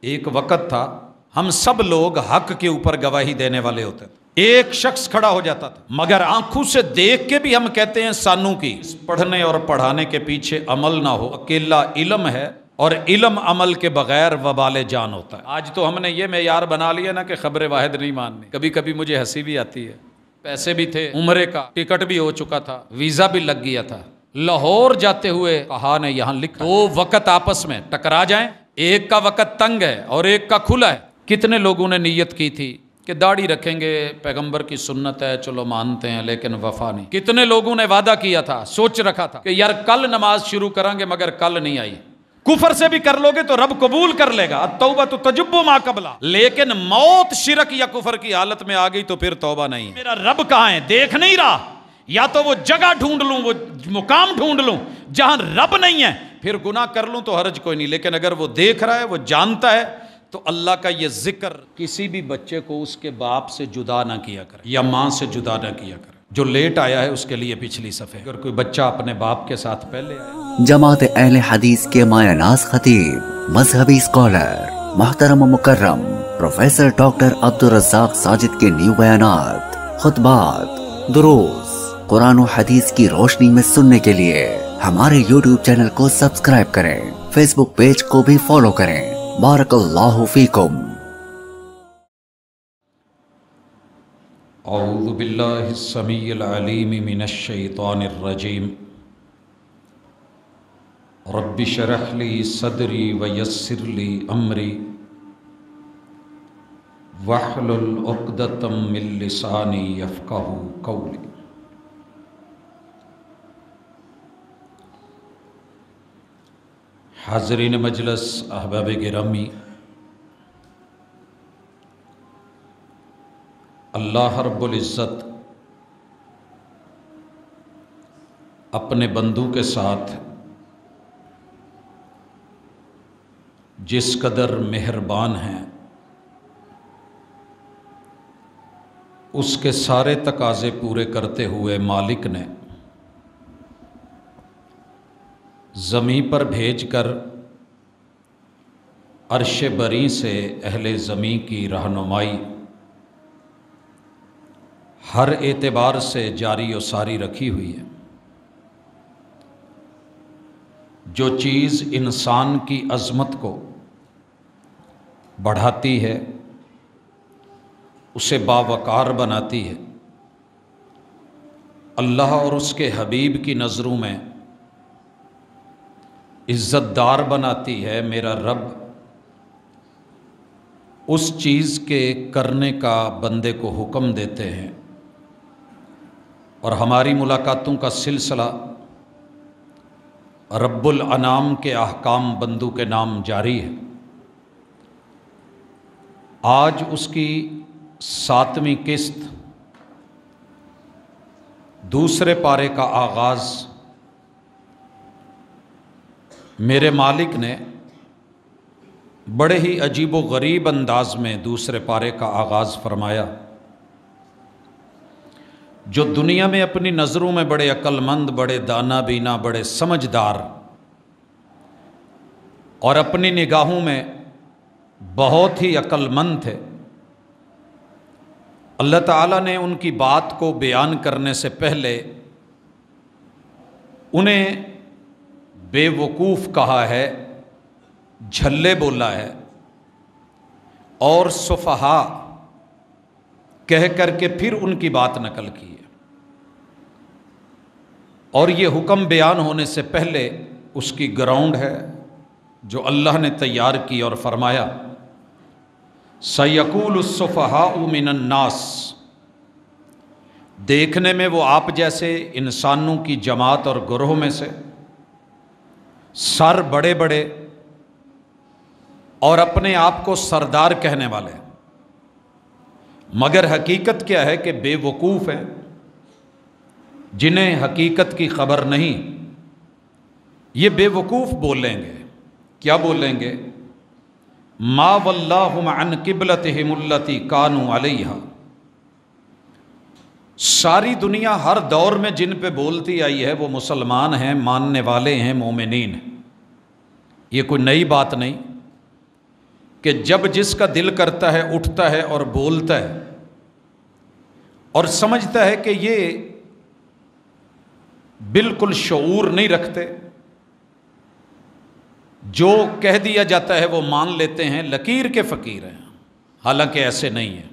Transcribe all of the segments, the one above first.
ایک وقت تھا ہم سب لوگ حق کے اوپر گواہی دینے والے ہوتے تھے، ایک شخص کھڑا ہو جاتا تھا مگر آنکھوں سے دیکھ کے بھی ہم کہتے ہیں سانوں کی، پڑھنے اور پڑھانے کے پیچھے عمل نہ ہو، اکیلا علم ہے اور علم عمل کے بغیر وبال جان ہوتا ہے۔ آج تو ہم نے یہ معیار بنا لیا نا کہ خبر واحد نہیں ماننی، کبھی کبھی مجھے ہنسی بھی آتی ہے، پیسے بھی تھے، عمرے کا ٹکٹ بھی ہو چکا تھا، ویزا بھی لگ گیا تھا، لاہور جاتے ہوئے کہا نے یہاں لکھا دو وقت آپس میں ٹکرا جائیں، ایک کا وقت تنگ ہے اور ایک کا کھلا ہے۔ کتنے لوگوں نے نیت کی تھی کہ داڑھی رکھیں گے، پیغمبر کی سنت ہے، چلو مانتے ہیں، لیکن وفا نہیں۔ کتنے لوگوں نے وعدہ کیا تھا، سوچ رکھا تھا کہ یار کل نماز شروع کریں گے، مگر کل نہیں آئی۔ کفر سے بھی کر لو گے تو رب قبول کر لے گا، التوبہ تجب ما قبلہا، لیکن موت شرک یا کفر کی حالت میں آ گئی تو پھر توبہ نہیں۔ میرا رب کہاں ہے دیکھ نہیں رہا، یا تو وہ جگہ ڈھونڈ لوں، وہ مقام ڈھونڈ لوں جہاں رب نہیں ہے، پھر گناہ کر لوں تو حرج کوئی نہیں، لیکن اگر وہ دیکھ رہا ہے، وہ جانتا ہے، تو اللہ کا یہ ذکر، کسی بھی بچے کو اس کے باپ سے جدا نہ کیا کرے یا ماں سے جدا نہ کیا کرے۔ جو لیٹ آیا ہے اس کے لیے پچھلی صفحے، اگر کوئی بچہ اپنے باپ کے ساتھ پہلے آیا۔ جماعت اہل حدیث کے مایہ ناز خطیب، مذہبی اسکالر، محترم و مکرم پروفیسر ڈاکٹر عبدالرزاق ساجد کے نیو بیانات، خطبات، دروس قرآن و حدیث کی روشنی میں سننے کے لیے ہمارے یوٹیوب چینل کو سبسکرائب کریں، فیس بک پیج کو بھی فالو کریں۔ بارک اللہ فیکم۔ اعوذ باللہ السمیع العلیم من الشیطان الرجیم، رب اشرح لی صدری ویسر لی امری واحلل عقدۃ من لسانی یفقہوا قولی۔ حاضرین مجلس، احباب گرامی، اللہ رب العزت اپنے بندوں کے ساتھ جس قدر مہربان ہیں، اس کے سارے تقاضے پورے کرتے ہوئے مالک نے زمیں پر بھیج کر عرش بری سے اہل زمیں کی رہنمائی ہر اعتبار سے جاری و ساری رکھی ہوئی ہے۔ جو چیز انسان کی عظمت کو بڑھاتی ہے، اسے باوقار بناتی ہے، اللہ اور اس کے حبیب کی نظروں میں عزت دار بناتی ہے، میرا رب اس چیز کے کرنے کا بندے کو حکم دیتے ہیں، اور ہماری ملاقاتوں کا سلسلہ رب الانام کے احکام بندوں کے نام جاری ہے۔ آج اس کی 7ویں قسط، دوسرے پارے کا آغاز میرے مالک نے بڑے ہی عجیب و غریب انداز میں دوسرے پارے کا آغاز فرمایا۔ جو دنیا میں اپنی نظروں میں بڑے عقل مند، بڑے دانا بینا، بڑے سمجھدار، اور اپنی نگاہوں میں بہت ہی عقل مند تھے، اللہ تعالیٰ نے ان کی بات کو بیان کرنے سے پہلے انہیں بے وقوف کہا ہے، جھلے بولا ہے، اور سفہا کہہ کر کے پھر ان کی بات نقل کی ہے۔ اور یہ حکم بیان ہونے سے پہلے اس کی گراؤنڈ ہے جو اللہ نے تیار کی، اور فرمایا سَيَقُولُ السُّفَهَاءُ مِنَ النَّاسِ، دیکھنے میں وہ آپ جیسے انسانوں کی جماعت اور گروہ میں سے، سر بڑے بڑے اور اپنے آپ کو سردار کہنے والے، مگر حقیقت کیا ہے کہ بے وقوف ہیں، جنہیں حقیقت کی خبر نہیں۔ یہ بے وقوف بولیں گے، کیا بولیں گے؟ ما وَلَّاهُمْ عَنْ قِبْلَتِهِمُ الَّتِي كَانُوا عَلَيْهَا، ساری دنیا ہر دور میں جن پہ بولتی آئی ہے وہ مسلمان ہیں، ماننے والے ہیں، مومنین ہیں، یہ کوئی نئی بات نہیں۔ کہ جب جس کا دل کرتا ہے اٹھتا ہے اور بولتا ہے اور سمجھتا ہے کہ یہ بالکل شعور نہیں رکھتے، جو کہہ دیا جاتا ہے وہ مان لیتے ہیں، لکیر کے فقیر ہیں، حالانکہ ایسے نہیں ہیں۔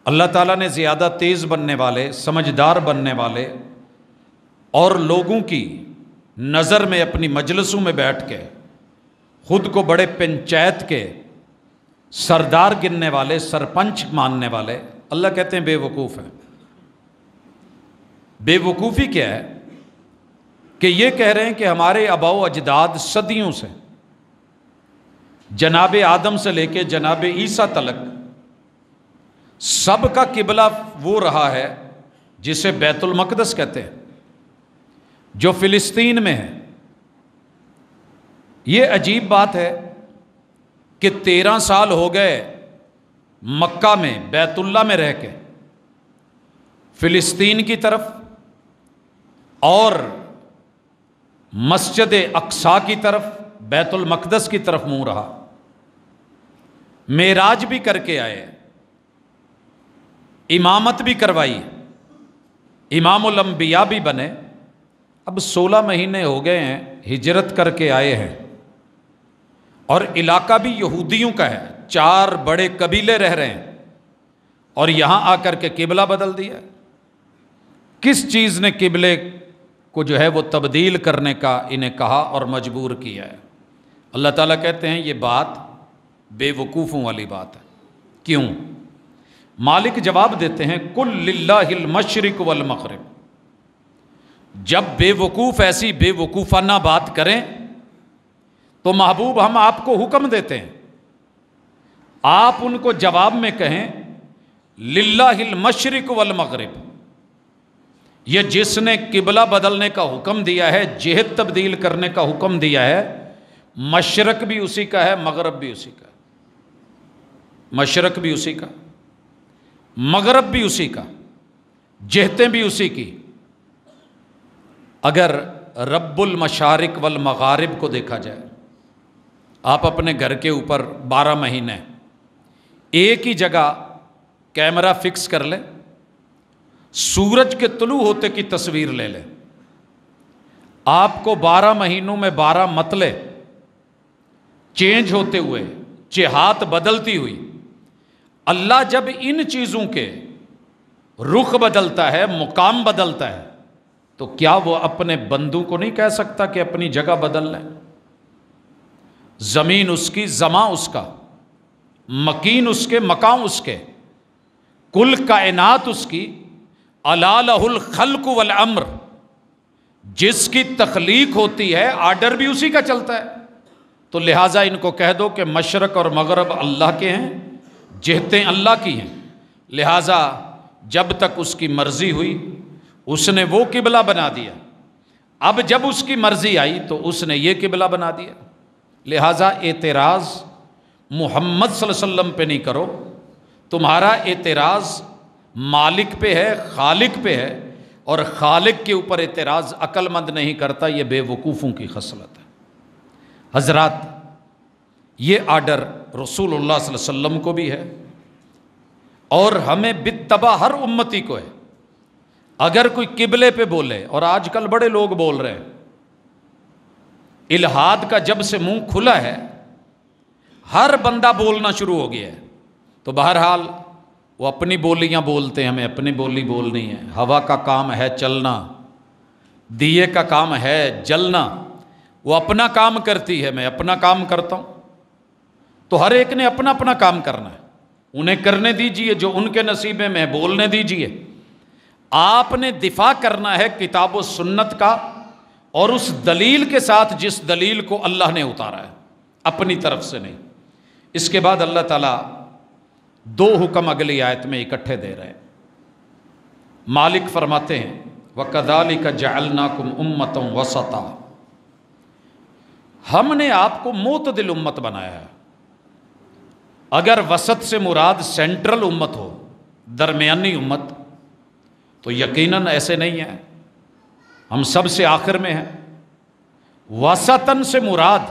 اللہ تعالیٰ نے زیادہ تیز بننے والے، سمجھدار بننے والے اور لوگوں کی نظر میں اپنی مجلسوں میں بیٹھ کے خود کو بڑے پنچایت کے سردار گننے والے، سرپنچ ماننے والے، اللہ کہتے ہیں بے وقوف ہیں۔ بے وقوفی کیا ہے کہ یہ کہہ رہے ہیں کہ ہمارے آباء و اجداد صدیوں سے، جناب آدم سے لے کے جناب عیسیٰ تلک، سب کا قبلہ وہ رہا ہے جسے بیت المقدس کہتے ہیں، جو فلسطین میں ہے۔ یہ عجیب بات ہے کہ 13 سال ہو گئے مکہ میں بیت اللہ میں رہ کے فلسطین کی طرف اور مسجد اقصی کی طرف، بیت المقدس کی طرف منہ رہا، معراج بھی کر کے آئے، امامت بھی کروائی، امام الانبیاء بھی بنے۔ اب 16 مہینے ہو گئے ہیں ہجرت کر کے آئے ہیں، اور علاقہ بھی یہودیوں کا ہے، 4 بڑے قبیلے رہ رہے ہیں، اور یہاں آ کر کے قبلہ بدل دیا۔ کس چیز نے قبلے کو جو ہے وہ تبدیل کرنے کا انہیں کہا اور مجبور کیا ہے؟ اللہ تعالیٰ کہتے ہیں یہ بات بے وقوفوں والی بات ہے۔ کیوں؟ مالک جواب دیتے ہیں کل للہ المشرق والمغرب۔ جب بے وقوف ایسی بے وقوفانہ بات کریں تو محبوب ہم آپ کو حکم دیتے ہیں، آپ ان کو جواب میں کہیں للہ المشرق والمغرب۔ یہ جس نے قبلہ بدلنے کا حکم دیا ہے، جہت تبدیل کرنے کا حکم دیا ہے، مشرق بھی اسی کا ہے، مغرب بھی اسی کا، مشرق بھی اسی کا، مغرب بھی اسی کا، جہتیں بھی اسی کی۔ اگر رب المشارق والمغارب کو دیکھا جائے، آپ اپنے گھر کے اوپر 12 مہینے ایک ہی جگہ کیمرہ فکس کر لیں، سورج کے طلوع ہوتے کی تصویر لے لیں، آپ کو 12 مہینوں میں 12 مطلع چینج ہوتے ہوئے، جہات بدلتی ہوئی۔ اللہ جب ان چیزوں کے رخ بدلتا ہے، مقام بدلتا ہے، تو کیا وہ اپنے بندوں کو نہیں کہہ سکتا کہ اپنی جگہ بدل لیں؟ زمین اس کی، زماں اس کا، مکین اس کے، مقام اس کے، کل کائنات اس کی، الا لہ الخلق والامر، جس کی تخلیق ہوتی ہے آرڈر بھی اسی کا چلتا ہے۔ تو لہٰذا ان کو کہہ دو کہ مشرق اور مغرب اللہ کے ہیں، جہتیں اللہ کی ہیں، لہٰذا جب تک اس کی مرضی ہوئی اس نے وہ قبلہ بنا دیا، اب جب اس کی مرضی آئی تو اس نے یہ قبلہ بنا دیا۔ لہٰذا اعتراض محمد صلی اللہ علیہ وسلم پہ نہیں کرو، تمہارا اعتراض مالک پہ ہے، خالق پہ ہے، اور خالق کے اوپر اعتراض عقل مند نہیں کرتا، یہ بے وقوفوں کی خصلت ہے۔ حضرات، یہ آرڈر رسول اللہ صلی اللہ علیہ وسلم کو بھی ہے اور ہمیں بتبع ہر امتی کو ہے۔ اگر کوئی قبلے پہ بولے، اور آج کل بڑے لوگ بول رہے ہیں، الہاد کا جب سے منہ کھلا ہے ہر بندہ بولنا شروع ہو گیا ہے، تو بہرحال وہ اپنی بولیاں بولتے ہیں، ہمیں اپنی بولی بولنی ہے۔ ہوا کا کام ہے چلنا، دیے کا کام ہے جلنا، وہ اپنا کام کرتی ہے، میں اپنا کام کرتا ہوں، تو ہر ایک نے اپنا اپنا کام کرنا ہے، انہیں کرنے دیجئے جو ان کے نصیبے میں بولنے دیجئے۔ آپ نے دفاع کرنا ہے کتاب و سنت کا، اور اس دلیل کے ساتھ جس دلیل کو اللہ نے اتارا ہے، اپنی طرف سے نہیں۔ اس کے بعد اللہ تعالیٰ 2 حکم اگلی آیت میں اکٹھے دے رہے ہیں۔ مالک فرماتے ہیں وَكَذَلِكَ جَعَلْنَاكُمْ أُمَّةً وَسَطًا، ہم نے آپ کو معتدل امت بنایا ہے۔ اگر وسط سے مراد سینٹرل امت ہو، درمیانی امت، تو یقیناً ایسے نہیں ہے، ہم سب سے آخر میں ہیں۔ وسطاً سے مراد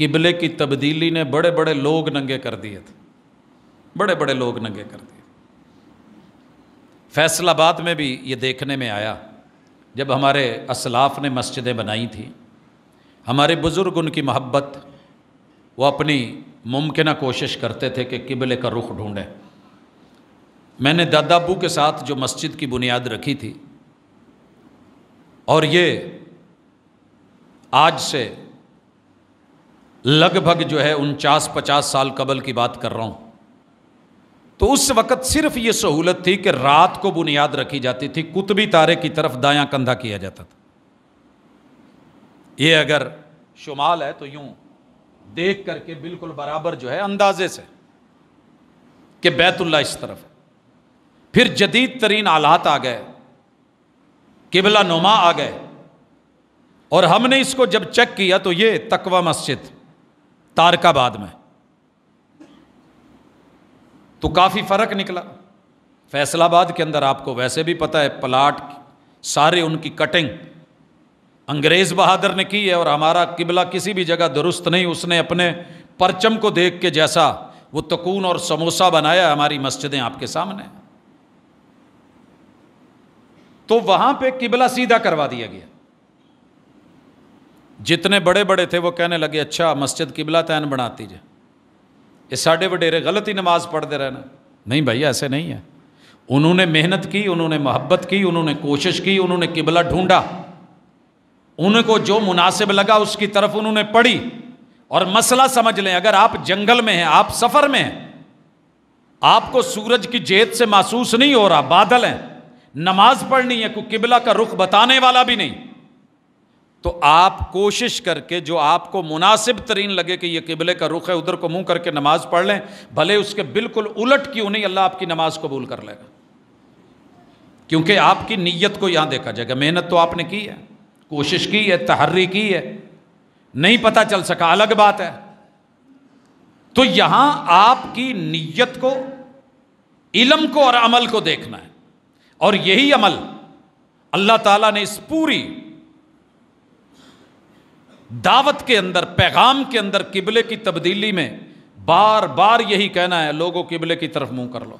قبلے کی تبدیلی نے بڑے بڑے لوگ ننگے کر دیے تھے، بڑے بڑے لوگ ننگے کر دیے۔ فیصل آباد میں بھی یہ دیکھنے میں آیا، جب ہمارے اسلاف نے مسجدیں بنائی تھیں، ہمارے بزرگ ان کی محبت، وہ اپنی ممکنہ کوشش کرتے تھے کہ قبلے کا رخ ڈھونڈیں۔ میں نے دادا ابو کے ساتھ جو مسجد کی بنیاد رکھی تھی، اور یہ آج سے لگ بھگ جو ہے 49-50 سال قبل کی بات کر رہا ہوں، تو اس وقت صرف یہ سہولت تھی کہ رات کو بنیاد رکھی جاتی تھی، قطبی تارے کی طرف دایاں کندھا کیا جاتا تھا۔ یہ اگر شمال ہے تو یوں دیکھ کر کے بالکل برابر جو ہے اندازے سے کہ بیت اللہ اس طرف ہے۔ پھر جدید ترین آلات آ گئے، قبلہ نما آ گئے، اور ہم نے اس کو جب چیک کیا تو یہ تقوی مسجد تارک آباد میں تو کافی فرق نکلا۔ فیصل آباد کے اندر آپ کو ویسے بھی پتہ ہے پلاٹ سارے ان کی کٹنگ انگریز بہادر نے کی ہے، اور ہمارا قبلہ کسی بھی جگہ درست نہیں، اس نے اپنے پرچم کو دیکھ کے جیسا وہ تکون اور سموسا بنایا، ہماری مسجدیں آپ کے سامنے۔ تو وہاں پہ قبلہ سیدھا کروا دیا گیا۔ جتنے بڑے بڑے تھے وہ کہنے لگے اچھا مسجد قبلہ تعین بناتی جائے، یہ ساڑھے وڈیرے غلط ہی نماز پڑھتے رہنا۔ نہیں بھائی ایسے نہیں ہے، انہوں نے محنت کی، انہوں نے محبت کی، انہوں نے کوشش کی، انہوں نے قبلہ ڈھونڈا، ان کو جو مناسب لگا اس کی طرف انہوں نے پڑھی۔ اور مسئلہ سمجھ لیں، اگر آپ جنگل میں ہیں، آپ سفر میں ہیں، آپ کو سورج کی جیت سے محسوس نہیں ہو رہا، بادل ہیں، نماز پڑھنی ہے، کوئی قبلہ کا رخ بتانے والا بھی نہیں، تو آپ کوشش کر کے جو آپ کو مناسب ترین لگے کہ یہ قبلے کا رخ ہے، ادھر کو منہ کر کے نماز پڑھ لیں، بھلے اس کے بالکل الٹ کیوں نہیں، اللہ آپ کی نماز قبول کر لے گا، کیونکہ آپ کی نیت کو یہاں دیکھا جائے گا۔ محنت تو آپ نے کی ہے، کوشش کی ہے، تحری کی ہے، نہیں پتہ چل سکا الگ بات ہے۔ تو یہاں آپ کی نیت کو، علم کو اور عمل کو دیکھنا ہے، اور یہی عمل اللہ تعالیٰ نے اس پوری دعوت کے اندر، پیغام کے اندر قبلے کی تبدیلی میں بار بار یہی کہنا ہے، لوگوں قبلے کی طرف منہ کر لو،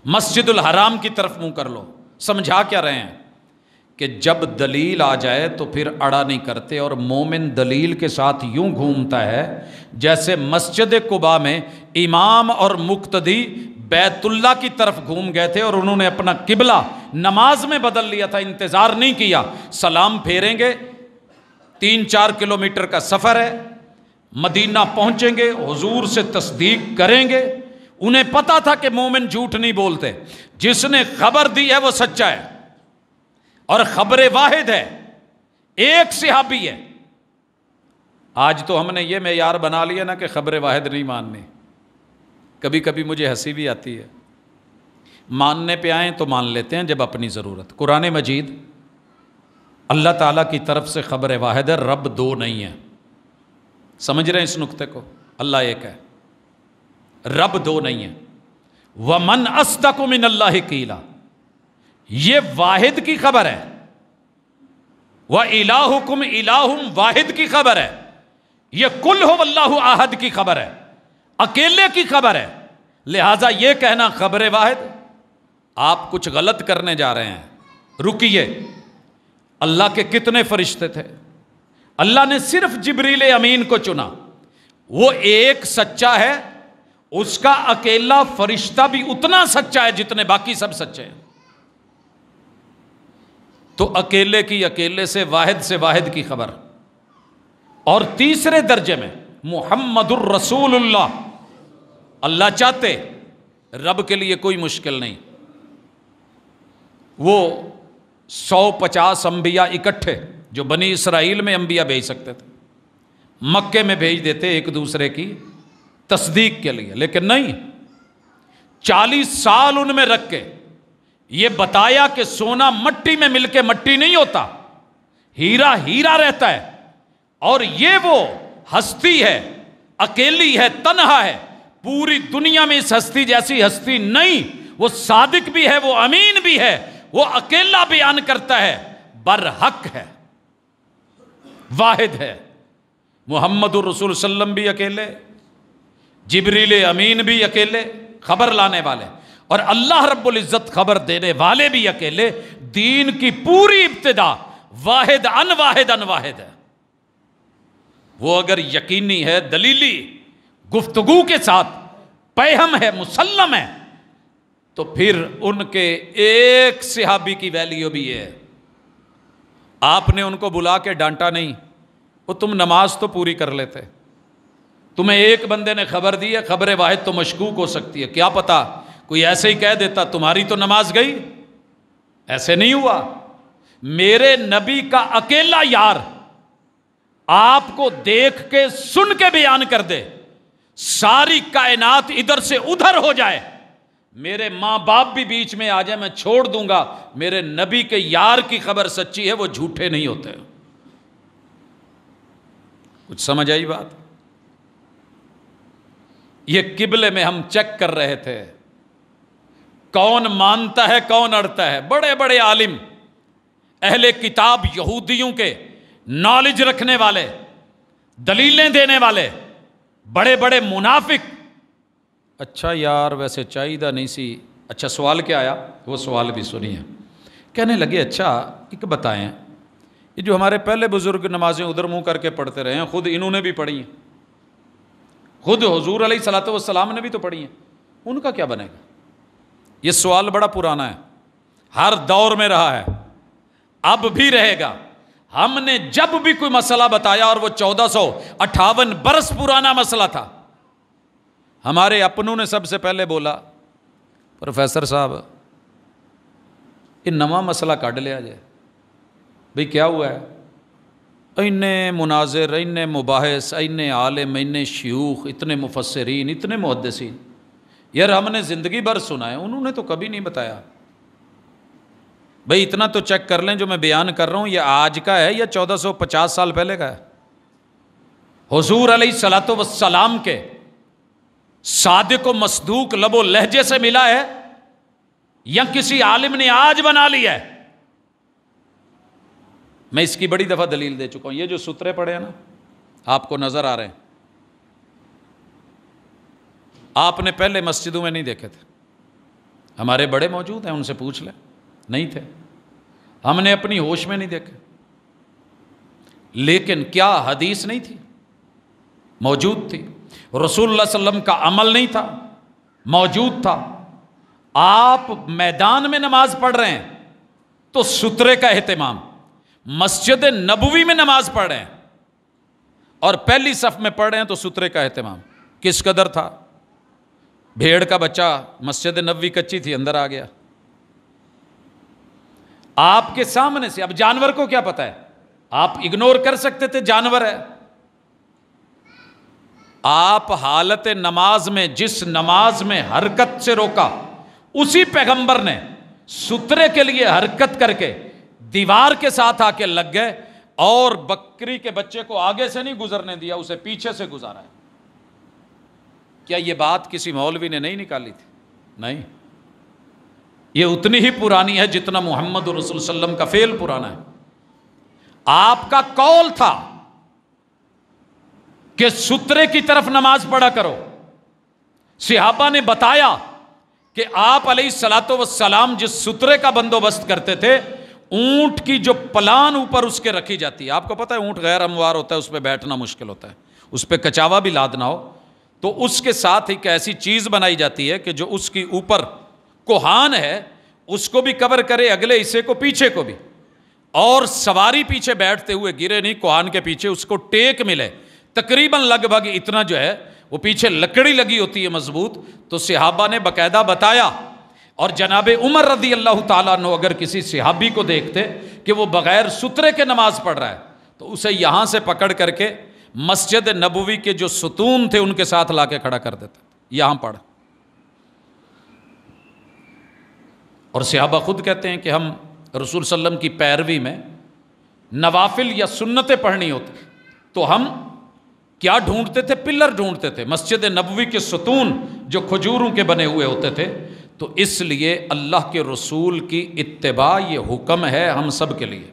مسجد الحرام کی طرف منہ کر لو۔ سمجھا کیا رہے ہیں کہ جب دلیل آ جائے تو پھر اڑا نہیں کرتے، اور مومن دلیل کے ساتھ یوں گھومتا ہے جیسے مسجد قباء میں امام اور مقتدی بیت اللہ کی طرف گھوم گئے تھے اور انہوں نے اپنا قبلہ نماز میں بدل لیا تھا، انتظار نہیں کیا، سلام پھیریں گے، 3-4 کلومیٹر کا سفر ہے، مدینہ پہنچیں گے، حضور سے تصدیق کریں گے۔ انہیں پتا تھا کہ مومن جھوٹ نہیں بولتے، جس نے خبر دی ہے وہ سچا ہے، اور خبر واحد ہے، ایک صحابی ہے۔ آج تو ہم نے یہ معیار بنا لیا نا کہ خبر واحد نہیں ماننی، کبھی کبھی مجھے ہنسی بھی آتی ہے، ماننے پہ آئیں تو مان لیتے ہیں جب اپنی ضرورت۔ قرآن مجید اللہ تعالیٰ کی طرف سے خبر واحد ہے، رب دو نہیں ہے، سمجھ رہے ہیں اس نقطے کو؟ اللہ ایک ہے، رب دو نہیں ہے۔ وَمَنْ أَصْدَقُ مِنَ اللَّهِ قِيلًا، یہ واحد کی خبر ہے، وَإِلَٰهُكُمْ إِلَٰهٌ واحد کی خبر ہے، یہ قُلْ هُوَ اللَّهُ أَحَدٌ کی خبر ہے، اکیلے کی خبر ہے۔ لہٰذا یہ کہنا خبر واحد، آپ کچھ غلط کرنے جا رہے ہیں۔ رکیے، اللہ کے کتنے فرشتے تھے؟ اللہ نے صرف جبریل امین کو چنا، وہ ایک سچا ہے، اس کا اکیلا فرشتہ بھی اتنا سچا ہے جتنے باقی سب سچے ہیں۔ تو اکیلے کی اکیلے سے واحد کی خبر۔ اور تیسرے درجے میں محمد الرسول اللہ، اللہ چاہتے رب کے لیے کوئی مشکل نہیں، وہ 150 انبیاء اکٹھے جو بنی اسرائیل میں انبیاء بھیج سکتے تھے، مکے میں بھیج دیتے ایک دوسرے کی تصدیق کے لیے، لیکن نہیں، 40 سال ان میں رکھ کے یہ بتایا کہ سونا مٹی میں مل کے مٹی نہیں ہوتا، ہیرا ہیرا رہتا ہے، اور یہ وہ ہستی ہے، اکیلی ہے، تنہا ہے، پوری دنیا میں اس ہستی جیسی ہستی نہیں، وہ صادق بھی ہے، وہ امین بھی ہے، وہ اکیلا بیان کرتا ہے، برحق ہے، واحد ہے، محمد الرسول صلی اللہ علیہ وسلم بھی اکیلے، جبریل امین بھی اکیلے خبر لانے والے، اور اللہ رب العزت خبر دینے والے بھی اکیلے۔ دین کی پوری ابتدا واحد ان واحد ہے۔ وہ اگر یقینی ہے، دلیلی گفتگو کے ساتھ پیہم ہے، مسلم ہے، تو پھر ان کے ایک صحابی کی ویلیو بھی ہے۔ آپ نے ان کو بلا کے ڈانٹا نہیں، وہ تم نماز تو پوری کر لیتے، تمہیں ایک بندے نے خبر دی ہے، خبر واحد تو مشکوک ہو سکتی ہے، کیا پتا کوئی ایسے ہی کہہ دیتا تمہاری تو نماز گئی۔ ایسے نہیں ہوا۔ میرے نبی کا اکیلا یار آپ کو دیکھ کے سن کے بیان کر دے، ساری کائنات ادھر سے ادھر ہو جائے، میرے ماں باپ بھی بیچ میں آ جائے، میں چھوڑ دوں گا، میرے نبی کے یار کی خبر سچی ہے، وہ جھوٹے نہیں ہوتے۔ کچھ سمجھ آئی بات؟ یہ قبلے میں ہم چیک کر رہے تھے، کون مانتا ہے کون اڑتا ہے۔ بڑے بڑے عالم، اہل کتاب یہودیوں کے، نالج رکھنے والے، دلیلیں دینے والے، بڑے بڑے منافق، اچھا یار ویسے چاہیدہ نہیں سی، اچھا سوال کیا آیا؟ وہ سوال بھی سنیے۔ کہنے لگے اچھا ایک بتائیں، یہ جو ہمارے پہلے بزرگ نمازیں ادھر منہ کر کے پڑھتے رہے ہیں، خود انہوں نے بھی پڑھی ہیں، خود حضور علیہ الصلوۃ والسلام نے بھی تو پڑھی ہیں، ان کا کیا بنے گا؟ یہ سوال بڑا پرانا ہے، ہر دور میں رہا ہے، اب بھی رہے گا۔ ہم نے جب بھی کوئی مسئلہ بتایا، اور وہ 1458 برس پرانا مسئلہ تھا، ہمارے اپنوں نے سب سے پہلے بولا پروفیسر صاحب یہ نواں مسئلہ کاٹ لیا جائے۔ بھئی کیا ہوا ہے؟ اتنے مناظر، اتنے مباحث، اتنے عالم، اتنے شیوخ، اتنے مفسرین، اتنے محدثین، یار ہم نے زندگی بھر سنا ہے، انہوں نے تو کبھی نہیں بتایا۔ بھئی اتنا تو چیک کر لیں جو میں بیان کر رہا ہوں یہ آج کا ہے یا 1450 سال پہلے کا ہے؟ حضور علیہ الصلوۃ والسلام کے صادق و مصدوق لب و لہجے سے ملا ہے یا کسی عالم نے آج بنا لیا ہے؟ میں اس کی بڑی دفعہ دلیل دے چکا ہوں۔ یہ جو سترے پڑے ہیں نا، آپ کو نظر آ رہے ہیں، آپ نے پہلے مسجدوں میں نہیں دیکھے تھے، ہمارے بڑے موجود ہیں، ان سے پوچھ لیں، نہیں تھے، ہم نے اپنی ہوش میں نہیں دیکھے۔ لیکن کیا حدیث نہیں تھی؟ موجود تھی۔ رسول اللہ صلی اللہ علیہ وسلم کا عمل نہیں تھا؟ موجود تھا۔ آپ میدان میں نماز پڑھ رہے ہیں تو سترے کا اہتمام، مسجد نبوی میں نماز پڑھ رہے ہیں اور پہلی صف میں پڑھ رہے ہیں تو سترے کا اہتمام کس قدر تھا؟ بھیڑ کا بچہ، مسجد نبوی کچی تھی، اندر آ گیا آپ کے سامنے سے۔ اب جانور کو کیا پتا ہے؟ آپ اگنور کر سکتے تھے، جانور ہے۔ آپ حالت نماز میں جس نماز میں حرکت سے روکا، اسی پیغمبر نے سترے کے لیے حرکت کر کے دیوار کے ساتھ آ کے لگ گئے اور بکری کے بچے کو آگے سے نہیں گزرنے دیا، اسے پیچھے سے گزارا ہے۔ کیا یہ بات کسی مولوی نے نہیں نکالی تھی؟ نہیں، یہ اتنی ہی پرانی ہے جتنا محمد رسول صلی اللہ علیہ وسلم کا فعل پرانا ہے۔ آپ کا قول تھا کہ سترے کی طرف نماز پڑھا کرو، صحابہ نے بتایا کہ آپ علیہ الصلوۃ والسلام جس سترے کا بندوبست کرتے تھے، اونٹ کی جو پلان اوپر اس کے رکھی جاتی ہے، آپ کو پتہ ہے اونٹ غیر ہموار ہوتا ہے، اس پہ بیٹھنا مشکل ہوتا ہے، اس پہ کچاوا بھی لادنا ہو تو اس کے ساتھ ایک ایسی چیز بنائی جاتی ہے کہ جو اس کی اوپر کوہان ہے اس کو بھی کور کرے، اگلے حصے کو، پیچھے کو بھی، اور سواری پیچھے بیٹھتے ہوئے گرے نہیں، کوہان کے پیچھے اس کو ٹیک ملے، تقریباً لگ بھگ اتنا جو ہے وہ پیچھے لکڑی لگی ہوتی ہے مضبوط۔ تو صحابہ نے باقاعدہ بتایا، اور جناب عمر رضی اللہ تعالیٰ عنہ اگر کسی صحابی کو دیکھتے کہ وہ بغیر سترے کے نماز پڑھ رہا ہے تو اسے یہاں سے پکڑ کر کے مسجد نبوی کے جو ستون تھے ان کے ساتھ لا کے کھڑا کر دیتے، یہاں پڑھ۔ اور صحابہ خود کہتے ہیں کہ ہم رسول صلی اللہ علیہ وسلم کی پیروی میں نوافل یا سنتیں پڑھنی ہوتی تو ہم کیا ڈھونڈتے تھے؟ پلر ڈھونڈتے تھے، مسجد نبوی کے ستون جو کھجوروں کے بنے ہوئے ہوتے تھے۔ تو اس لیے اللہ کے رسول کی اتباع یہ حکم ہے ہم سب کے لیے،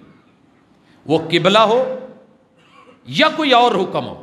وہ قبلہ ہو یا کوئی اور حکم ہو۔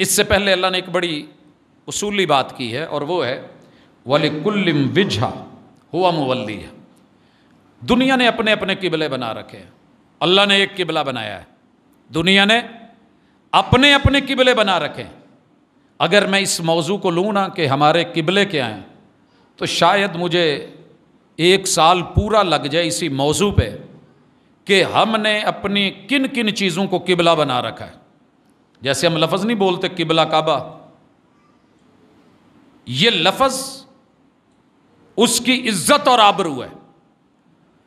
اس سے پہلے اللہ نے ایک بڑی اصولی بات کی ہے، اور وہ ہے وَلِكُلٍّ وِجْهَةٌ هُوَ مُوَلِّيهَا۔ دنیا نے اپنے اپنے قبلے بنا رکھے ہیں، اللہ نے ایک قبلہ بنایا ہے، دنیا نے اپنے اپنے قبلے بنا رکھے ہیں۔ اگر میں اس موضوع کو لوں نا کہ ہمارے قبلے کیا ہیں، تو شاید مجھے 1 سال پورا لگ جائے اسی موضوع پہ کہ ہم نے اپنی کن کن چیزوں کو قبلہ بنا رکھا ہے۔ جیسے ہم لفظ نہیں بولتے قبلہ کعبہ، یہ لفظ اس کی عزت اور آبرو ہے،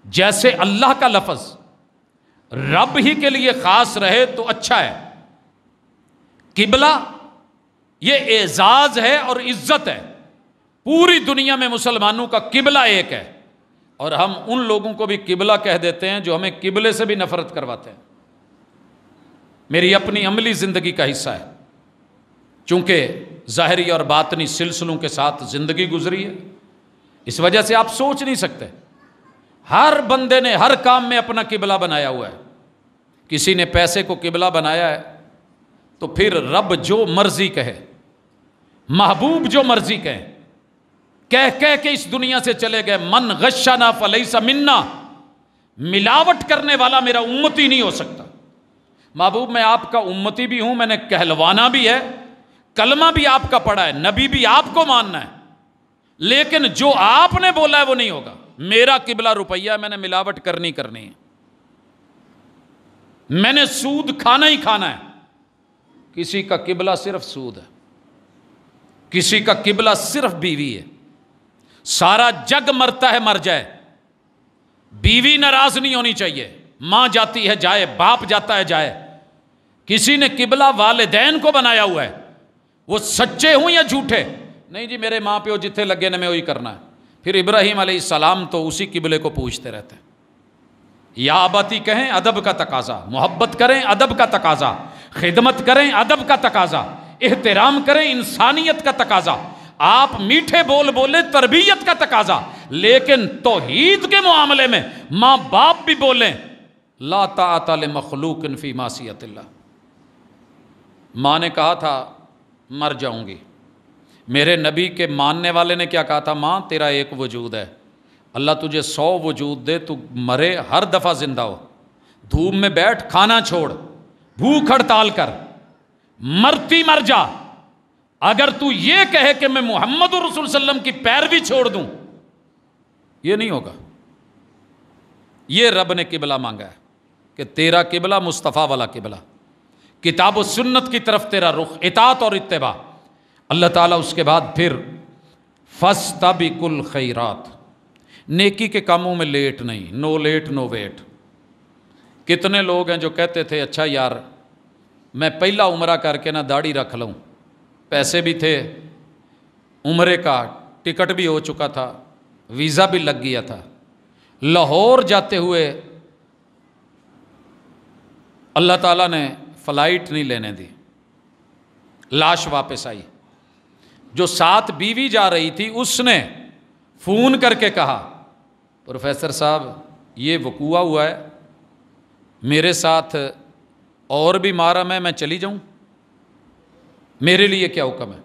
جیسے اللہ کا لفظ رب ہی کے لیے خاص رہے تو اچھا ہے۔ قبلہ یہ اعزاز ہے اور عزت ہے، پوری دنیا میں مسلمانوں کا قبلہ ایک ہے، اور ہم ان لوگوں کو بھی قبلہ کہہ دیتے ہیں جو ہمیں قبلے سے بھی نفرت کرواتے ہیں۔ میری اپنی عملی زندگی کا حصہ ہے، چونکہ ظاہری اور باطنی سلسلوں کے ساتھ زندگی گزری ہے، اس وجہ سے آپ سوچ نہیں سکتے۔ ہر بندے نے ہر کام میں اپنا قبلہ بنایا ہوا ہے۔ کسی نے پیسے کو قبلہ بنایا ہے تو پھر رب جو مرضی کہے، محبوب جو مرضی کہہ کے اس دنیا سے چلے گئے، من غشنا فلیس منا، ملاوٹ کرنے والا میرا امتی نہیں ہو سکتا۔ محبوب میں آپ کا امتی بھی ہوں، میں نے کہلوانا بھی ہے، کلمہ بھی آپ کا پڑھا ہے، نبی بھی آپ کو ماننا ہے، لیکن جو آپ نے بولا ہے وہ نہیں ہوگا۔ میرا قبلہ روپیہ ہے، میں نے ملاوٹ کرنی ہے، میں نے سود کھانا ہی کھانا ہے۔ کسی کا قبلہ صرف سود ہے، کسی کا قبلہ صرف بیوی ہے۔ سارا جگ مرتا ہے مر جائے، بیوی ناراض نہیں ہونی چاہیے، ماں جاتی ہے جائے، باپ جاتا ہے جائے۔ کسی نے قبلہ والدین کو بنایا ہوا ہے، وہ سچے ہوں یا جھوٹے، نہیں جی میرے ماں پیو جتھے لگے نے میں وہی کرنا ہے۔ پھر ابراہیم علیہ السلام تو اسی قبلے کو پوچھتے رہتے ہیں۔ یا ابتی کہیں ادب کا تقاضا، محبت کریں ادب کا تقاضا، خدمت کریں ادب کا تقاضا، احترام کریں انسانیت کا تقاضا، آپ میٹھے بول بولے تربیت کا تقاضا، لیکن توحید کے معاملے میں ماں باپ بھی بولیں لا طاعت لمخلوق فی معصیت اللہ۔ ماں نے کہا تھا مر جاؤں گی، میرے نبی کے ماننے والے نے کیا کہا تھا؟ ماں تیرا ایک وجود ہے، اللہ تجھے 100 وجود دے، تو مرے ہر دفعہ زندہ ہو، دھوپ میں بیٹھ، کھانا چھوڑ، بھوک ہڑتال کر، مرتی مر جا، اگر تو یہ کہے کہ میں محمد رسول صلی اللہ علیہ وسلم کی پیروی چھوڑ دوں، یہ نہیں ہوگا۔ یہ رب نے قبلہ مانگا ہے کہ تیرا قبلہ مصطفیٰ والا قبلہ، کتاب و سنت کی طرف تیرا رخ، اطاعت اور اتباع۔ اللہ تعالیٰ اس کے بعد پھر فَاسْتَبِقُوا الْخَيْرَاتِ، نیکی کے کاموں میں لیٹ نہیں، نو لیٹ نو ویٹ۔ کتنے لوگ ہیں جو کہتے تھے اچھا یار میں پہلا عمرہ کر کے نہ داڑھی رکھ لوں، پیسے بھی تھے، عمرے کا ٹکٹ بھی ہو چکا تھا، ویزا بھی لگ گیا تھا، لاہور جاتے ہوئے اللہ تعالیٰ نے فلائٹ نہیں لینے دی، لاش واپس آئی۔ جو ساتھ بیوی جا رہی تھی اس نے فون کر کے کہا پروفیسر صاحب یہ وقوع ہوا ہے، میرے ساتھ اور بھی محرم ہے، میں چلی جاؤں، میرے لیے کیا حکم ہے؟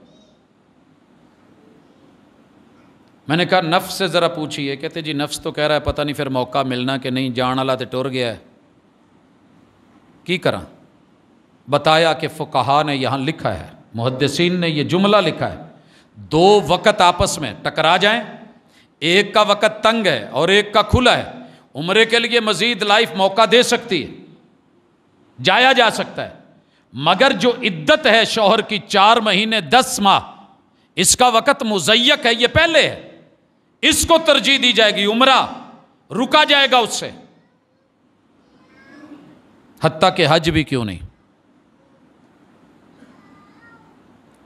میں نے کہا نفس سے ذرا پوچھیے، کہتے جی نفس تو کہہ رہا ہے پتہ نہیں پھر موقع ملنا کہ نہیں، جان والا تے ٹر گیا ہے، کی کراں؟ بتایا کہ فقہا نے یہاں لکھا ہے، محدثین نے یہ جملہ لکھا ہے، 2 وقت آپس میں ٹکرا جائیں، ایک کا وقت تنگ ہے اور ایک کا کھلا ہے، عمرے کے لیے مزید لائف موقع دے سکتی ہے، جایا جا سکتا ہے، مگر جو عدت ہے شوہر کی 4 مہینے 10 ماہ، اس کا وقت مضیق ہے، یہ پہلے ہے، اس کو ترجیح دی جائے گی، عمرہ رکا جائے گا اس سے، حتیٰ کہ حج بھی کیوں نہیں۔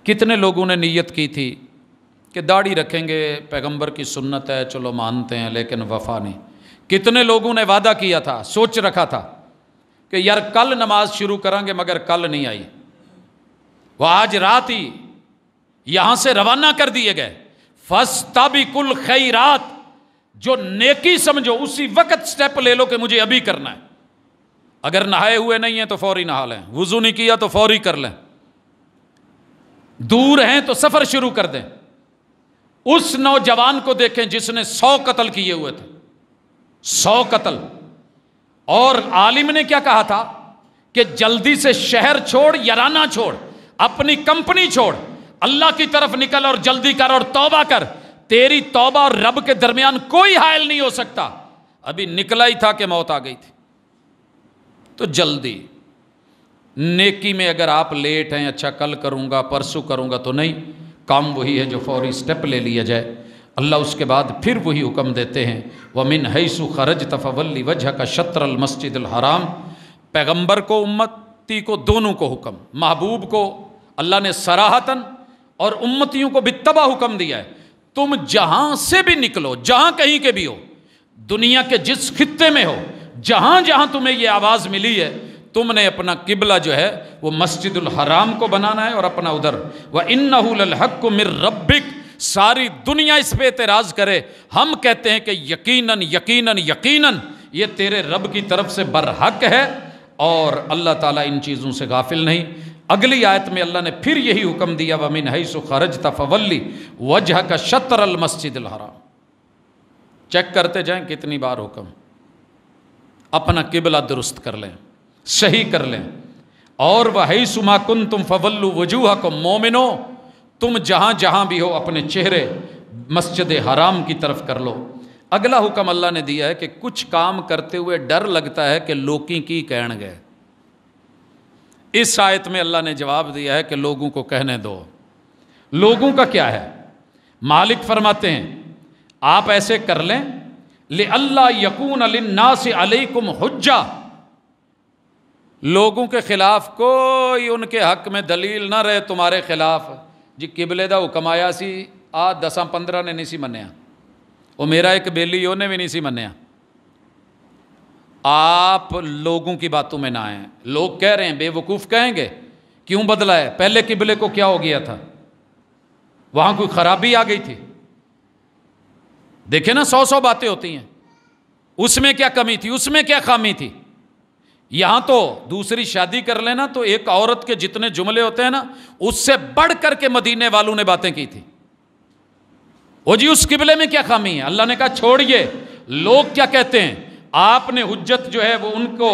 کتنے لوگوں نے نیت کی تھی کہ داڑھی رکھیں گے، پیغمبر کی سنت ہے، چلو مانتے ہیں، لیکن وفا نہیں۔ کتنے لوگوں نے وعدہ کیا تھا، سوچ رکھا تھا کہ یار کل نماز شروع کریں گے، مگر کل نہیں آئی، وہ آج رات ہی یہاں سے روانہ کر دیے گئے۔ فَاسْتَبِقُوا الْخَيْرَاتِ، جو نیکی سمجھو اسی وقت سٹیپ لے لو کہ مجھے ابھی کرنا ہے، اگر نہائے ہوئے نہیں ہیں تو فوری نہا لیں، وضو نہیں کیا تو فوری کر لیں، دور ہیں تو سفر شروع کر دیں. اس نوجوان کو دیکھیں جس نے 100 قتل کیے ہوئے تھے, 100 قتل, اور عالم نے کیا کہا تھا کہ جلدی سے شہر چھوڑ, یارانہ چھوڑ, اپنی کمپنی چھوڑ, اللہ کی طرف نکل اور جلدی کر اور توبہ کر. تیری توبہ اور رب کے درمیان کوئی حائل نہیں ہو سکتا. ابھی نکلا ہی تھا کہ موت آ گئی تھی. تو جلدی. نیکی میں اگر آپ لیٹ ہیں, اچھا کل کروں گا, پرسوں کروں گا, تو نہیں, کام وہی ہے جو فوری سٹیپ لے لیا جائے. اللہ اس کے بعد پھر وہی حکم دیتے ہیں, وَمِنْ حَيْثُ خَرَجْتَ فَوَلِّ وَجْهَكَ شَطْرَ الْمَسْجِدِ الْحَرَامِ. پیغمبر کو, امتی کو, دونوں کو حکم. محبوب کو اللہ نے صراحتاً اور امتیوں کو بالتبع حکم دیا ہے, تم جہاں سے بھی نکلو, جہاں کہیں کے بھی ہو, دنیا کے جس خطے میں ہو, جہاں جہاں تمہیں یہ آواز ملی ہے, تم نے اپنا قبلہ جو ہے وہ مسجد الحرام کو بنانا ہے اور اپنا ادھر. وَإِنَّهُ لَلْحَقُّ مِن رَبِّكَ. ساری دنیا اس پہ اعتراض کرے, ہم کہتے ہیں کہ یقیناً یقیناً یقیناً یہ تیرے رب کی طرف سے برحق ہے, اور اللہ تعالیٰ ان چیزوں سے غافل نہیں. اگلی آیت میں اللہ نے پھر یہی حکم دیا, وَمِنْ حَيْثُ خَرَجْتَ فَوَلِّ وَجْهَكَ شَطْرَ الْمَسْجِدِ الْحَرَامِ. چیک کرتے جائیں کتنی بار حکم. اپنا قبلہ درست کر لیں, صحیح کر لیں. اور وَحَيْثُ مَا كُنْتُمْ فَوَلُّوا وُجُوهَكُمْ. مومنو, تم جہاں جہاں بھی ہو اپنے چہرے مسجد حرام کی طرف کر لو. اگلا حکم اللہ نے دیا ہے کہ کچھ کام کرتے ہوئے ڈر لگتا ہے کہ لوکی کی کہن گئے. اس آیت میں اللہ نے جواب دیا ہے کہ لوگوں کو کہنے دو. لوگوں کا کیا ہے؟ مالک فرماتے ہیں آپ ایسے کر لیں, لِأَلَّا يَكُونَ لِلنَّاسِ عَلَيْكُمْ حُجَّةٌ. لوگوں کے خلاف کوئی ان کے حق میں دلیل نہ رہے تمہارے خلاف. جی قبلے دا حکم آیا سی, آ 10-15 نے نہیں سی منیا, وہ میرا ایک بیلی انہیں بھی نہیں سی منیا. آپ لوگوں کی باتوں میں نہ آئیں. لوگ کہہ رہے ہیں, بے وقوف کہیں گے کیوں بدلا ہے, پہلے قبلے کو کیا ہو گیا تھا, وہاں کوئی خرابی آ گئی تھی. دیکھیں نا 100 باتیں ہوتی ہیں, اس میں کیا کمی تھی, اس میں کیا خامی تھی. یہاں تو دوسری شادی کر لینا تو ایک عورت کے جتنے جملے ہوتے ہیں نا, اس سے بڑھ کر کے مدینے والوں نے باتیں کی تھی. وہ جی اس قبلے میں کیا خامی ہے. اللہ نے کہا چھوڑیے, لوگ کیا کہتے ہیں, آپ نے حجت جو ہے وہ ان کو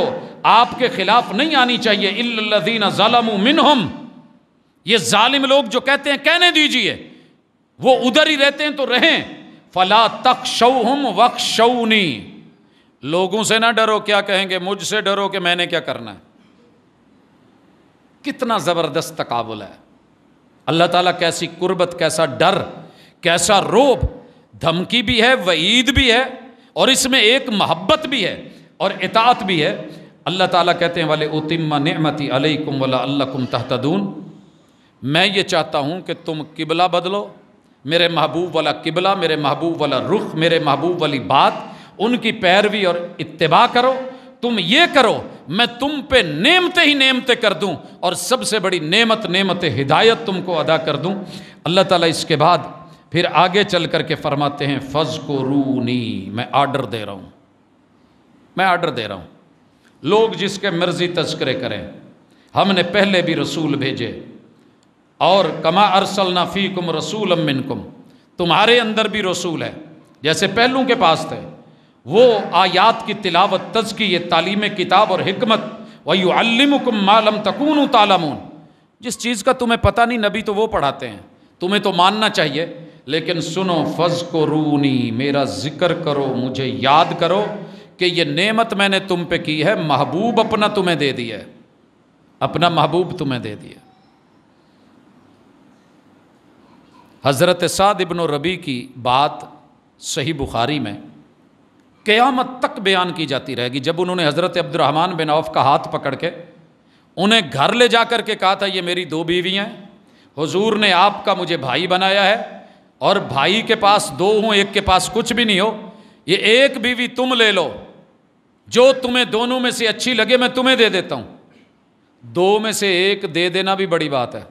آپ کے خلاف نہیں آنی چاہیے. اِلَّا الَّذِينَ ظَلَمُوا مِنْهُمْ. یہ ظالم لوگ جو کہتے ہیں کہنے دیجئے, وہ ادھر ہی رہتے ہیں تو رہیں. فَلَا تَخْشَوْهُمْ وَاخْشَوْنِي. لوگوں سے نہ ڈرو, کیا کہیں گے, مجھ سے ڈرو کہ میں نے کیا کرنا ہے. کتنا زبردست تقابل ہے. اللہ تعالیٰ کیسی قربت, کیسا ڈر, کیسا روب, دھمکی بھی ہے, وعید بھی ہے, اور اس میں ایک محبت بھی ہے اور اطاعت بھی ہے. اللہ تعالیٰ کہتے ہیں وَلِأُتِمَّ نِعْمَتِي عَلَيْكُمْ وَلَعَلَّكُمْ تَهْتَدُونَ. میں یہ چاہتا ہوں کہ تم قبلہ بدلو, میرے محبوب والا قبلہ, میرے محبوب والا رخ, میرے محبوب والی بات, ان کی پیروی اور اتباع کرو. تم یہ کرو, میں تم پہ نعمتیں ہی نعمتیں کر دوں, اور سب سے بڑی نعمت ہدایت تم کو ادا کر دوں. اللہ تعالیٰ اس کے بعد پھر آگے چل کر کے فرماتے ہیں فَاذْكُرُونِي. میں آرڈر دے رہا ہوں, میں آرڈر دے رہا ہوں. لوگ جس کے مرضی تذکرے کریں, ہم نے پہلے بھی رسول بھیجے, اور کما ارسلنا فیکم رسولا منکم, تمہارے اندر بھی رسول ہے جیسے پہلوں کے پاس تھے. وہ آیات کی تلاوت, تزکیہ, تعلیم کتاب اور حکمت, وَيُعَلِّمُكُم مَّا لَمْ تَكُونُوا تَعْلَمُونَ. جس چیز کا تمہیں پتہ نہیں نبی تو وہ پڑھاتے ہیں, تمہیں تو ماننا چاہیے. لیکن سنو, فَاذْكُرُونِي, میرا ذکر کرو, مجھے یاد کرو کہ یہ نعمت میں نے تم پہ کی ہے, محبوب اپنا تمہیں دے دیا ہے, اپنا محبوب تمہیں دے دیا. حضرت سعد ابن ربیع کی بات صحیح بخاری میں قیامت تک بیان کی جاتی رہے گی. جب انہوں نے حضرت عبد الرحمن بن عوف کا ہاتھ پکڑ کے انہیں گھر لے جا کر کے کہا تھا یہ میری 2 بیویاں ہیں, حضور نے آپ کا مجھے بھائی بنایا ہے, اور بھائی کے پاس 2 ہوں, ایک کے پاس کچھ بھی نہیں ہو, یہ ایک بیوی تم لے لو, جو تمہیں دونوں میں سے اچھی لگے میں تمہیں دے دیتا ہوں. 2 میں سے ایک دے دینا بھی بڑی بات ہے,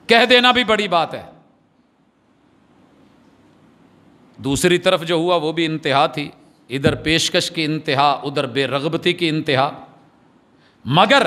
کہہ دینا بھی بڑی بات ہے. دوسری طرف جو ہوا وہ بھی انتہا تھی, ادھر پیشکش کی انتہا, ادھر بے رغبتی کی انتہا. مگر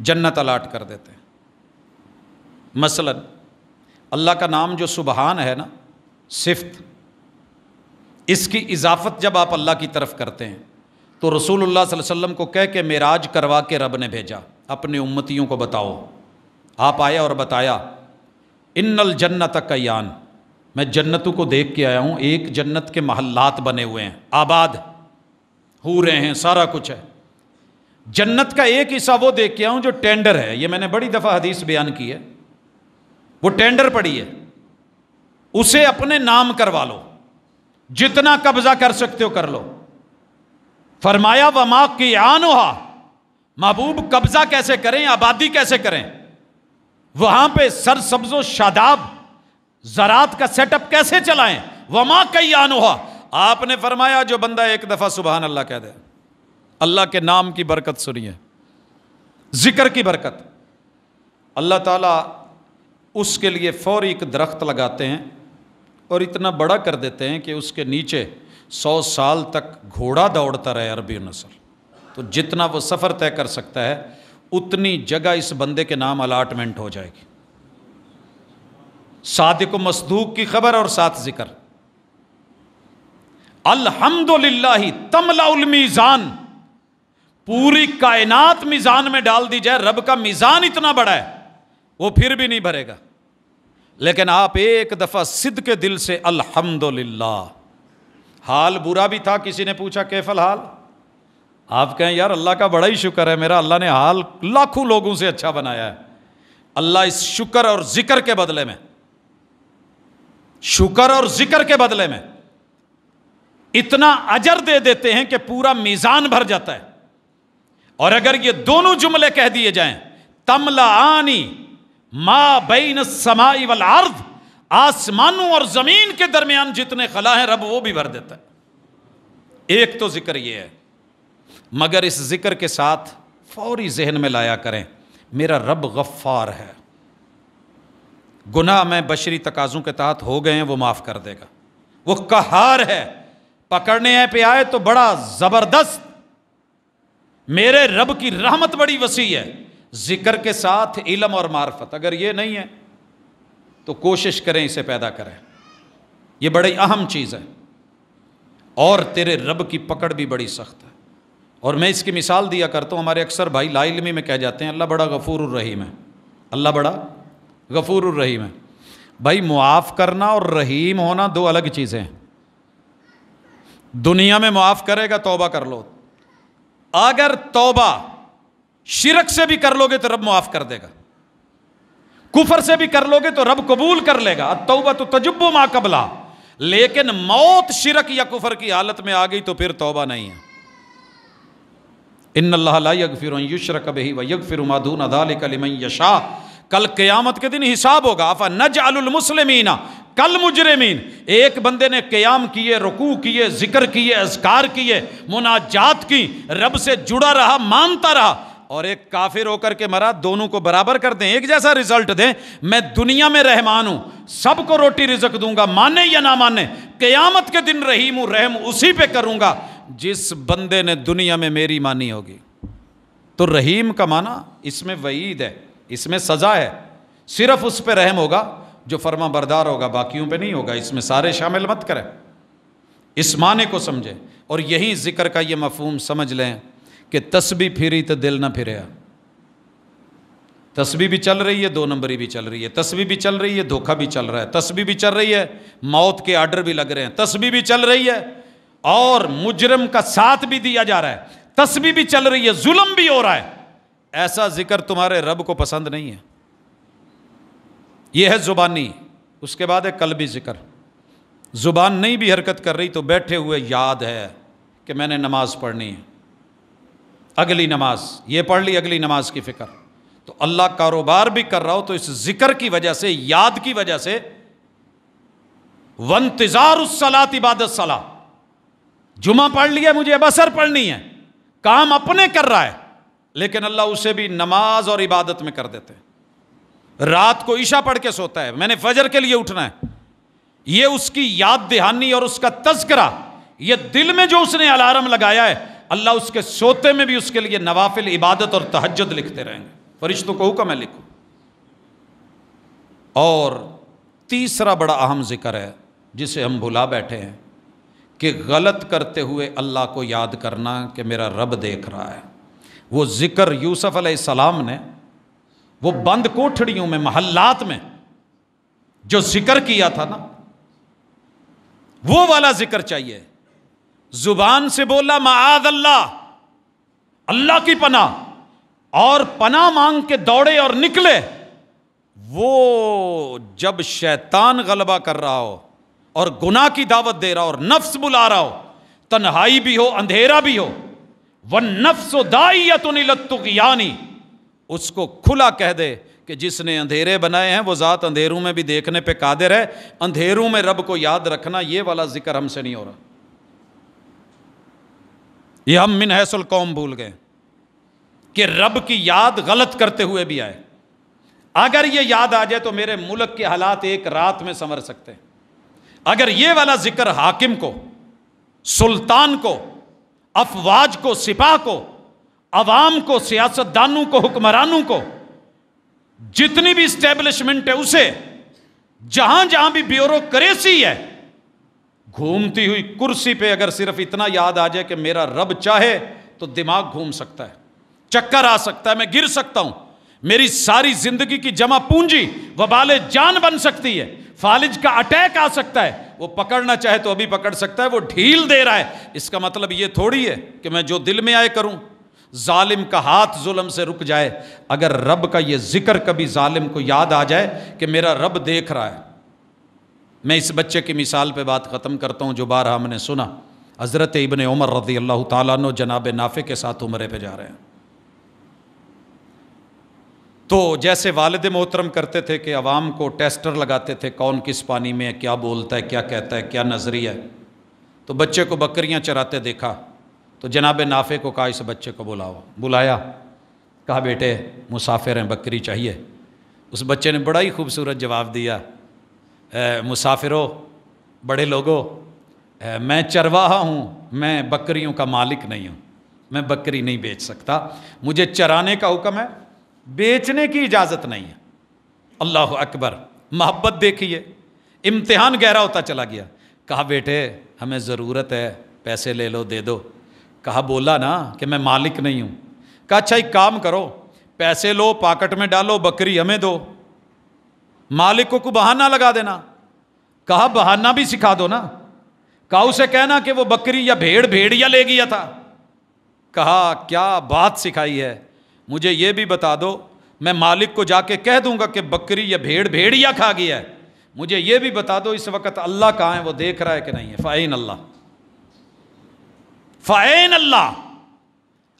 جنت الاٹ کر دیتے ہیں۔ مثلا اللہ کا نام جو سبحان ہے نا، صفت، اس کی اضافت جب آپ اللہ کی طرف کرتے ہیں تو رسول اللہ صلی اللہ علیہ وسلم کو کہہ کے معراج کروا کے رب نے بھیجا، اپنے امتیوں کو بتاؤ۔ آپ آئے اور بتایا ان الجنت کیان، میں جنتوں کو دیکھ کے آیا ہوں، ایک جنت کے محلات بنے ہوئے ہیں، آباد ہو رہے ہیں، سارا کچھ ہے۔ جنت کا ایک حصہ وہ دیکھ کے آیا ہوں جو ٹینڈر ہے، یہ میں نے بڑی دفعہ حدیث بیان کی ہے، وہ ٹینڈر پڑی ہے، اسے اپنے نام کروا لو، جتنا قبضہ کر سکتے ہو کر لو۔ فرمایا وما قیانھا، محبوب قبضہ کیسے کریں، آبادی کیسے کریں، وہاں پہ سرسبز و شاداب زراعت کا سیٹ اپ کیسے چلائیں، وما قیانھا۔ آپ نے فرمایا جو بندہ ایک دفعہ سبحان اللہ کہہ دے، اللہ کے نام کی برکت سنیے، ذکر کی برکت، اللہ تعالیٰ اس کے لیے فوری ایک درخت لگاتے ہیں اور اتنا بڑا کر دیتے ہیں کہ اس کے نیچے 100 سال تک گھوڑا دوڑتا رہے عربی نسل، تو جتنا وہ سفر طے کر سکتا ہے اتنی جگہ اس بندے کے نام الاٹمنٹ ہو جائے گی۔ صادق و مصدوق کی خبر اور ساتھ ذکر، الحمدللہ تملأ المیزان، پوری کائنات میزان میں ڈال دی جائے، رب کا میزان اتنا بڑا ہے وہ پھر بھی نہیں بھرے گا، لیکن آپ ایک دفعہ صدق دل سے الحمدللہ، حال برا بھی تھا، کسی نے پوچھا کیف الحال، آپ کہیں یار اللہ کا بڑا ہی شکر ہے، میرا اللہ نے حال لاکھوں لوگوں سے اچھا بنایا ہے۔ اللہ اس شکر اور ذکر کے بدلے میں، شکر اور ذکر کے بدلے میں اتنا اجر دے دیتے ہیں کہ پورا میزان بھر جاتا ہے۔ اور اگر یہ دونوں جملے کہہ دیے جائیں، تملأانی ما بین السماء والارض، آسمانوں اور زمین کے درمیان جتنے خلا ہیں رب وہ بھی بھر دیتا ہے۔ ایک تو ذکر یہ ہے، مگر اس ذکر کے ساتھ فوری ذہن میں لایا کریں میرا رب غفار ہے، گناہ میں بشری تقاضوں کے تحت ہو گئے ہیں وہ معاف کر دے گا، وہ قہار ہے، پکڑنے پہ آئے تو بڑا زبردست، میرے رب کی رحمت بڑی وسیع ہے۔ ذکر کے ساتھ علم اور معرفت، اگر یہ نہیں ہے تو کوشش کریں اسے پیدا کریں، یہ بڑی اہم چیز ہے، اور تیرے رب کی پکڑ بھی بڑی سخت ہے۔ اور میں اس کی مثال دیا کرتا ہوں، ہمارے اکثر بھائی لا علمی میں کہہ جاتے ہیں اللہ بڑا غفور الرحیم ہے، اللہ بڑا غفور الرحیم ہے۔ بھائی معاف کرنا اور رحیم ہونا دو الگ چیزیں ہیں۔ دنیا میں معاف کرے گا توبہ کر لو، اگر توبہ شرک سے بھی کر لو گے تو رب معاف کر دے گا، کفر سے بھی کر لو گے تو رب قبول کر لے گا، التوبہ تجب ما قبلہا۔ لیکن موت شرک یا کفر کی حالت میں آ گئی تو پھر توبہ نہیں ہے۔ ان اللہ لا یغفر ان یشرک بہ ویغفر ما دون ذلک لمن یشاء، کل قیامت کے دن حساب ہوگا، افنجعل المسلمین کالمجرمین، ایک بندے نے قیام کیے، رکوع کیے، ذکر کیے، اذکار کیے، مناجات کی، رب سے جڑا رہا، مانتا رہا، اور ایک کافر ہو کر کے مرا، دونوں کو برابر کر دیں، ایک جیسا رزلٹ دیں، میں دنیا میں رحمان ہوں، سب کو روٹی رزق دوں گا، مانے یا نہ مانے، قیامت کے دن رحیم ہوں، رحم اسی پہ کروں گا جس بندے نے دنیا میں میری مانی ہوگی۔ تو رحیم کا معنی اس میں وعید ہے، اس میں سزا ہے، صرف اس پہ رحم ہوگا جو فرما بردار ہوگا، باقیوں پہ نہیں ہوگا، اس میں سارے شامل مت کریں، اس معنی کو سمجھیں۔ اور یہی ذکر کا یہ مفہوم سمجھ لیں کہ تسبیح پھری تو دل نہ پھرے، تسبیح بھی چل رہی ہے، دو نمبری بھی چل رہی ہے، تسبیح بھی چل رہی ہے، دھوکہ بھی چل رہا ہے، تسبیح بھی چل رہی ہے، موت کے آرڈر بھی لگ رہے ہیں، تسبیح بھی چل رہی ہے اور مجرم کا ساتھ بھی دیا جا رہا ہے، تسبیح بھی چل رہی ہے، ظلم بھی ہو رہا ہے۔ ایسا ذکر تمہارے رب کو پسند نہیں ہے۔ یہ ہے زبانی، اس کے بعد ہے قلبی ذکر۔ زبان نہیں بھی حرکت کر رہی تو بیٹھے ہوئے یاد ہے کہ میں نے نماز پڑھنی ہے، اگلی نماز یہ پڑھ لی، اگلی نماز کی فکر، تو اللہ کاروبار بھی کر رہا ہو تو اس ذکر کی وجہ سے، یاد کی وجہ سے، وانتظار الصلاۃ بعد الصلاۃ، جمعہ پڑھ لیا مجھے اب عصر پڑھنی ہے، کام اپنے کر رہا ہے لیکن اللہ اسے بھی نماز اور عبادت میں کر دیتے ہیں۔ رات کو عشاء پڑھ کے سوتا ہے، میں نے فجر کے لیے اٹھنا ہے، یہ اس کی یاد دہانی اور اس کا تذکرہ، یہ دل میں جو اس نے الارم لگایا ہے، اللہ اس کے سوتے میں بھی اس کے لیے نوافل عبادت اور تہجد لکھتے رہیں گے۔ فرشتوں کو حکم ہے لکھو۔ اور تیسرا بڑا اہم ذکر ہے جسے ہم بھلا بیٹھے ہیں کہ غلط کرتے ہوئے اللہ کو یاد کرنا کہ میرا رب دیکھ رہا ہے۔ وہ ذکر یوسف علیہ السلام نے وہ بند کوٹھڑیوں میں، محلات میں جو ذکر کیا تھا نا، وہ والا ذکر چاہیے۔ زبان سے بولا معاذ اللہ، اللہ کی پناہ، اور پناہ مانگ کے دوڑے اور نکلے۔ وہ جب شیطان غلبہ کر رہا ہو اور گناہ کی دعوت دے رہا ہو اور نفس بلا رہا ہو، تنہائی بھی ہو اندھیرا بھی ہو، وَالنَّفْسُ دَاعِيَةٌ إِلَى الطُّغْيَانِ، اس کو کھلا کہہ دے کہ جس نے اندھیرے بنائے ہیں وہ ذات اندھیروں میں بھی دیکھنے پہ قادر ہے۔ اندھیروں میں رب کو یاد رکھنا، یہ والا ذکر ہم سے نہیں ہو رہا۔ یہ ہم من حیث القوم بھول گئے کہ رب کی یاد غلط کرتے ہوئے بھی آئے۔ اگر یہ یاد آ جائے تو میرے ملک کے حالات ایک رات میں سنور سکتے ہیں۔ اگر یہ والا ذکر حاکم کو، سلطان کو، افواج کو، سپاہ کو، عوام کو، سیاستدانوں کو، حکمرانوں کو، جتنی بھی اسٹیبلشمنٹ ہے اسے، جہاں جہاں بھی بیوروکریسی ہے، گھومتی ہوئی کرسی پہ اگر صرف اتنا یاد آ جائے کہ میرا رب چاہے تو دماغ گھوم سکتا ہے، چکر آ سکتا ہے، میں گر سکتا ہوں، میری ساری زندگی کی جمع پونجی وبال جان بن سکتی ہے، فالج کا اٹیک آ سکتا ہے، وہ پکڑنا چاہے تو ابھی پکڑ سکتا ہے، وہ ڈھیل دے رہا ہے۔ اس کا مطلب یہ تھوڑی ہے کہ میں جو دل میں آئے کروں۔ ظالم کا ہاتھ ظلم سے رک جائے، اگر رب کا یہ ذکر کبھی ظالم کو یاد آ جائے کہ میرا رب دیکھ رہا ہے۔ میں اس بچے کی مثال پہ بات ختم کرتا ہوں جو بارہا ہم نے سنا۔ حضرت ابن عمر رضی اللہ تعالیٰ عنہ جناب نافع کے ساتھ عمرے پہ جا رہے ہیں، تو جیسے والد محترم کرتے تھے کہ عوام کو ٹیسٹر لگاتے تھے، کون کس پانی میں کیا بولتا ہے، کیا کہتا ہے، کیا نظریہ ہے، تو بچے کو بکریاں چراتے دیکھا تو جناب نافع کو کہا اس بچے کو بلاؤ۔ بلایا، کہا بیٹے مسافر ہیں، بکری چاہیے۔ اس بچے نے بڑا ہی خوبصورت جواب دیا، مسافروں، بڑے لوگوں، میں چرواہا ہوں، میں بکریوں کا مالک نہیں ہوں، میں بکری نہیں بیچ سکتا، مجھے چرانے کا حکم ہے، بیچنے کی اجازت نہیں ہے۔ اللہ اکبر، محبت دیکھیے، امتحان گہرا ہوتا چلا گیا۔ کہا بیٹے ہمیں ضرورت ہے، پیسے لے لو، دے دو۔ کہا بولا نا کہ میں مالک نہیں ہوں۔ کہا اچھا ایک کام کرو، پیسے لو، پاکٹ میں ڈالو، بکری ہمیں دو، مالک کو بہانہ لگا دینا۔ کہا بہانہ بھی سکھا دو نا۔ کہا اسے کہنا کہ وہ بکری یا بھیڑیا لے گیا تھا۔ کہا کیا بات سکھائی ہے، مجھے یہ بھی بتا دو، میں مالک کو جا کے کہہ دوں گا کہ بکری یا بھیڑیا کھا گیا ہے، مجھے یہ بھی بتا دو اس وقت اللہ کہاں ہے، وہ دیکھ رہا ہے کہ نہیں ہے۔ فَأَيْنَ اللَّهُ، فَأَيْنَ اللَّهُ۔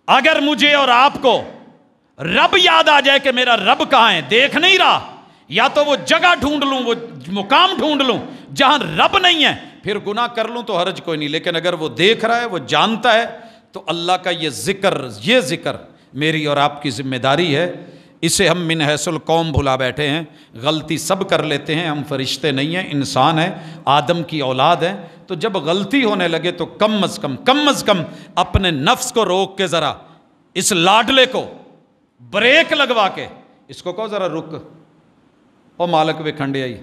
اگر مجھے اور آپ کو رب یاد آ جائے کہ میرا رب کہاں ہے، دیکھ نہیں رہا، یا تو وہ جگہ ڈھونڈ لوں، وہ مقام ڈھونڈ لوں جہاں رب نہیں ہے، پھر گناہ کر لوں تو حرج کوئی نہیں، لیکن اگر وہ دیکھ رہا ہے، وہ جانتا ہے، تو اللہ کا یہ ذکر میری اور آپ کی ذمہ داری ہے۔ اسے ہم من حیث القوم بھلا بیٹھے ہیں، غلطی سب کر لیتے ہیں، ہم فرشتے نہیں ہیں، انسان ہیں، آدم کی اولاد ہیں، تو جب غلطی ہونے لگے تو کم از کم اپنے نفس کو روک کے ذرا اس لاڈلے کو بریک لگوا کے اس کو کہو ذرا رک، او مالک وے کھنڈے آئی،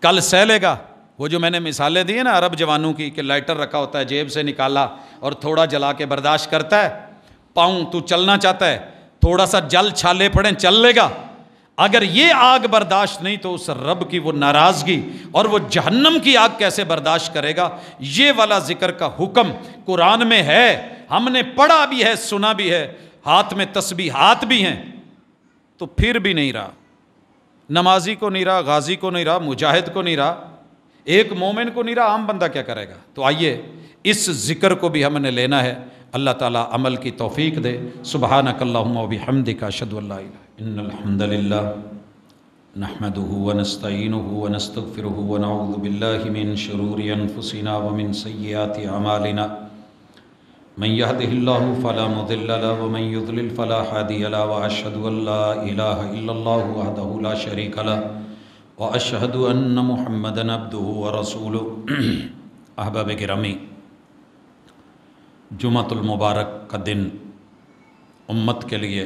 کل سہ لے گا۔ وہ جو میں نے مثالیں دی ہیں نا عرب جوانوں کی کہ لائٹر رکھا ہوتا ہے، جیب سے نکالا اور تھوڑا جلا کے برداشت کرتا ہے، پاؤں تو چلنا چاہتا ہے، تھوڑا سا جل چھالے پڑیں چل لے گا۔ اگر یہ آگ برداشت نہیں تو اس رب کی وہ ناراضگی اور وہ جہنم کی آگ کیسے برداشت کرے گا؟ یہ والا ذکر کا حکم قرآن میں ہے، ہم نے پڑھا بھی ہے، سنا بھی ہے، ہاتھ میں تسبیحات بھی ہیں، تو پھر بھی نہیں رہا، نمازی کو نہیں رہا، غازی کو نہیں رہا، مجاہد کو نہیں رہا، ایک مومن کو نہیں رہا، عام بندہ کیا کرے گا؟ تو آئیے اس ذکر کو بھی ہم نے لینا ہے، اللہ تعالیٰ عمل کی توفیق دے۔ سبحانک اللہم و بحمدک، اشہد ان لا الہ ان الحمد للہ نحمده ونستعینه ونستغفره ونعوذ باللہ من شرور انفسنا ومن سیئات اعمالنا، من يهده الله فلا مضل له ومن يضلل فلا هادي له، واشهد ان لا اله الا الله وحده لا شريك له، واشهد ان محمدا عبده ورسوله۔ احباب گرامی، جمعۃ المبارک کا دن امت کے لیے